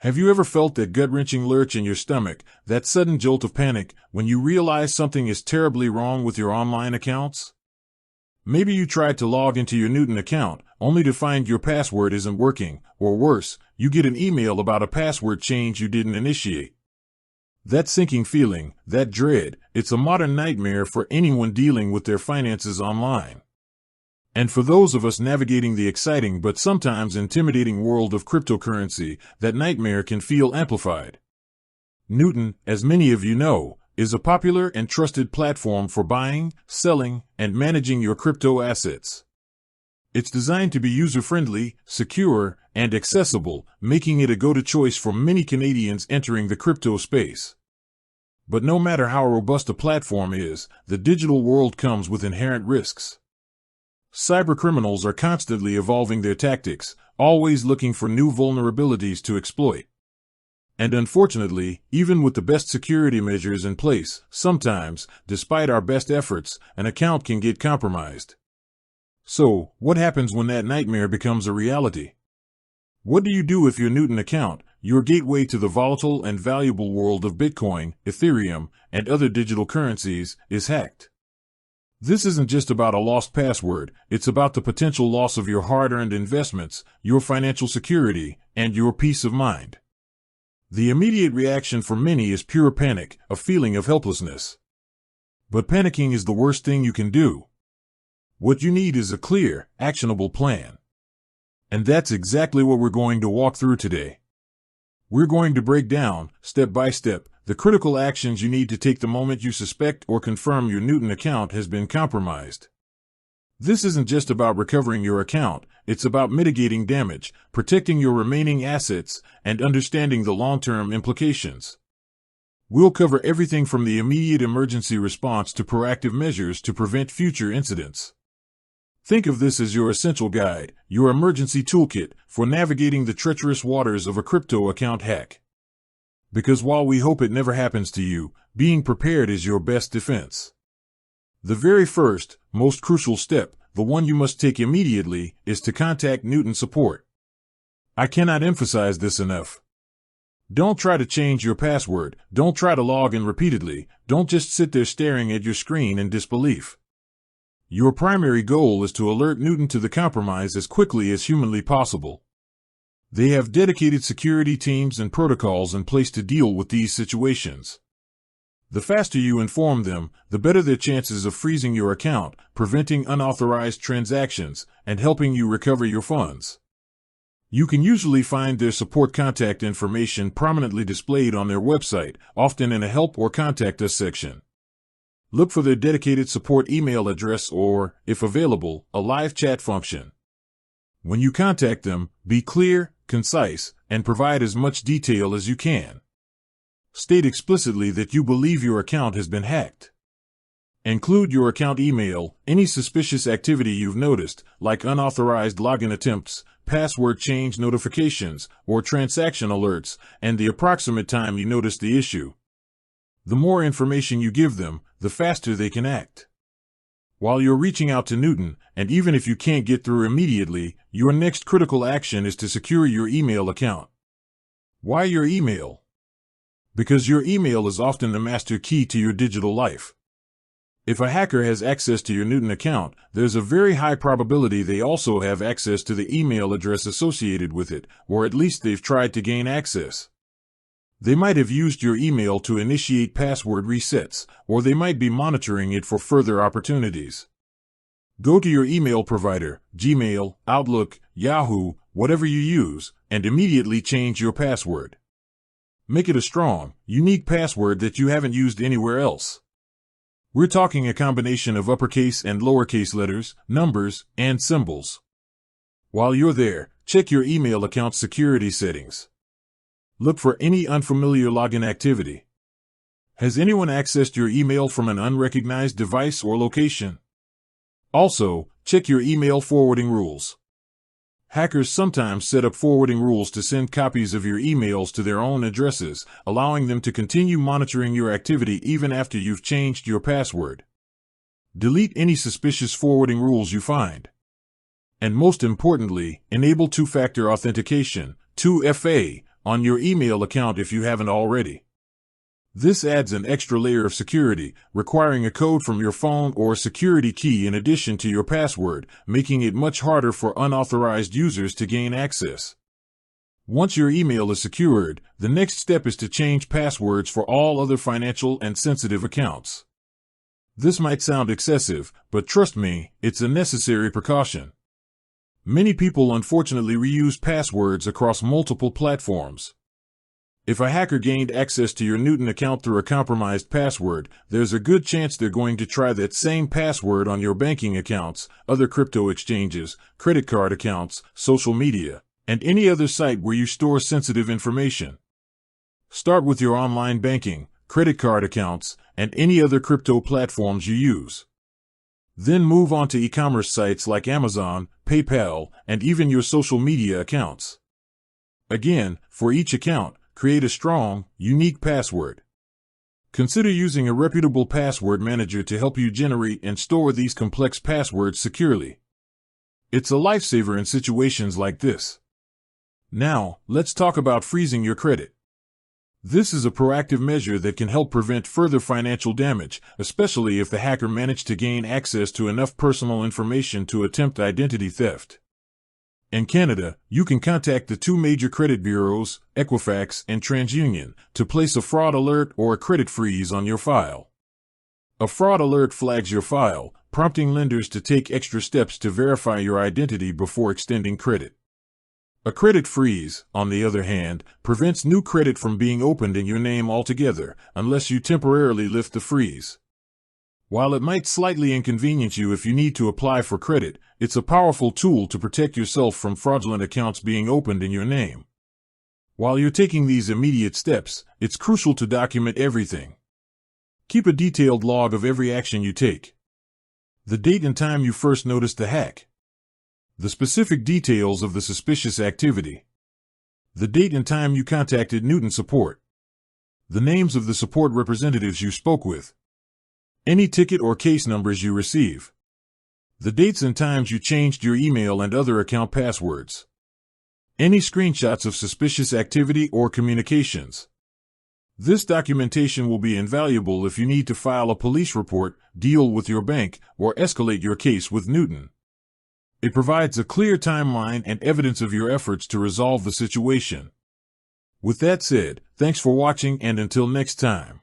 Have you ever felt that gut-wrenching lurch in your stomach, that sudden jolt of panic, when you realize something is terribly wrong with your online accounts? Maybe you tried to log into your Newton account, only to find your password isn't working, or worse, you get an email about a password change you didn't initiate. That sinking feeling, that dread, it's a modern nightmare for anyone dealing with their finances online. And for those of us navigating the exciting but sometimes intimidating world of cryptocurrency, that nightmare can feel amplified. Newton, as many of you know, is a popular and trusted platform for buying, selling, and managing your crypto assets. It's designed to be user-friendly, secure, and accessible, making it a go-to choice for many Canadians entering the crypto space. But no matter how robust a platform is, the digital world comes with inherent risks. Cybercriminals are constantly evolving their tactics, always looking for new vulnerabilities to exploit. And unfortunately, even with the best security measures in place, sometimes, despite our best efforts, an account can get compromised. So, what happens when that nightmare becomes a reality? What do you do if your Newton account, your gateway to the volatile and valuable world of Bitcoin, Ethereum, and other digital currencies, is hacked? This isn't just about a lost password, it's about the potential loss of your hard-earned investments, your financial security, and your peace of mind. The immediate reaction for many is pure panic, a feeling of helplessness. But panicking is the worst thing you can do. What you need is a clear, actionable plan. And that's exactly what we're going to walk through today. We're going to break down, step by step, the critical actions you need to take the moment you suspect or confirm your Newton account has been compromised. This isn't just about recovering your account, it's about mitigating damage, protecting your remaining assets, and understanding the long-term implications. We'll cover everything from the immediate emergency response to proactive measures to prevent future incidents. Think of this as your essential guide, your emergency toolkit for navigating the treacherous waters of a crypto account hack. Because while we hope it never happens to you, being prepared is your best defense. The very first, most crucial step, the one you must take immediately, is to contact Newton support. I cannot emphasize this enough. Don't try to change your password, don't try to log in repeatedly, don't just sit there staring at your screen in disbelief. Your primary goal is to alert Newton to the compromise as quickly as humanly possible. They have dedicated security teams and protocols in place to deal with these situations. The faster you inform them, the better their chances of freezing your account, preventing unauthorized transactions, and helping you recover your funds. You can usually find their support contact information prominently displayed on their website, often in a Help or Contact Us section. Look for their dedicated support email address or, if available, a live chat function. When you contact them, be clear, concise, and provide as much detail as you can. State explicitly that you believe your account has been hacked. Include your account email, any suspicious activity you've noticed, like unauthorized login attempts, password change notifications, or transaction alerts, and the approximate time you noticed the issue. The more information you give them, the faster they can act. While you're reaching out to Newton, and even if you can't get through immediately, your next critical action is to secure your email account. Why your email? Because your email is often the master key to your digital life. If a hacker has access to your Newton account, there's a very high probability they also have access to the email address associated with it, or at least they've tried to gain access. They might have used your email to initiate password resets, or they might be monitoring it for further opportunities. Go to your email provider, Gmail, Outlook, Yahoo, whatever you use, and immediately change your password. Make it a strong, unique password that you haven't used anywhere else. We're talking a combination of uppercase and lowercase letters, numbers, and symbols. While you're there, check your email account security settings. Look for any unfamiliar login activity. Has anyone accessed your email from an unrecognized device or location? Also, check your email forwarding rules. Hackers sometimes set up forwarding rules to send copies of your emails to their own addresses, allowing them to continue monitoring your activity even after you've changed your password. Delete any suspicious forwarding rules you find. And most importantly, enable two-factor authentication, 2FA, on your email account if you haven't already. This adds an extra layer of security, requiring a code from your phone or a security key in addition to your password, making it much harder for unauthorized users to gain access. Once your email is secured, the next step is to change passwords for all other financial and sensitive accounts. This might sound excessive, but trust me, it's a necessary precaution. Many people unfortunately reuse passwords across multiple platforms. If a hacker gained access to your Newton account through a compromised password, there's a good chance they're going to try that same password on your banking accounts, other crypto exchanges, credit card accounts, social media, and any other site where you store sensitive information. Start with your online banking, credit card accounts, and any other crypto platforms you use. Then move on to e-commerce sites like Amazon, PayPal, and even your social media accounts. Again, for each account, create a strong, unique password. Consider using a reputable password manager to help you generate and store these complex passwords securely. It's a lifesaver in situations like this. Now, let's talk about freezing your credit. This is a proactive measure that can help prevent further financial damage, especially if the hacker managed to gain access to enough personal information to attempt identity theft. In Canada, you can contact the two major credit bureaus, Equifax and TransUnion, to place a fraud alert or a credit freeze on your file. A fraud alert flags your file, prompting lenders to take extra steps to verify your identity before extending credit. A credit freeze, on the other hand, prevents new credit from being opened in your name altogether, unless you temporarily lift the freeze. While it might slightly inconvenience you if you need to apply for credit, it's a powerful tool to protect yourself from fraudulent accounts being opened in your name. While you're taking these immediate steps, it's crucial to document everything. Keep a detailed log of every action you take. The date and time you first noticed the hack. The specific details of the suspicious activity. The date and time you contacted Newton support. The names of the support representatives you spoke with. Any ticket or case numbers you receive. The dates and times you changed your email and other account passwords. Any screenshots of suspicious activity or communications. This documentation will be invaluable if you need to file a police report, deal with your bank, or escalate your case with Newton. It provides a clear timeline and evidence of your efforts to resolve the situation. With that said, thanks for watching and until next time.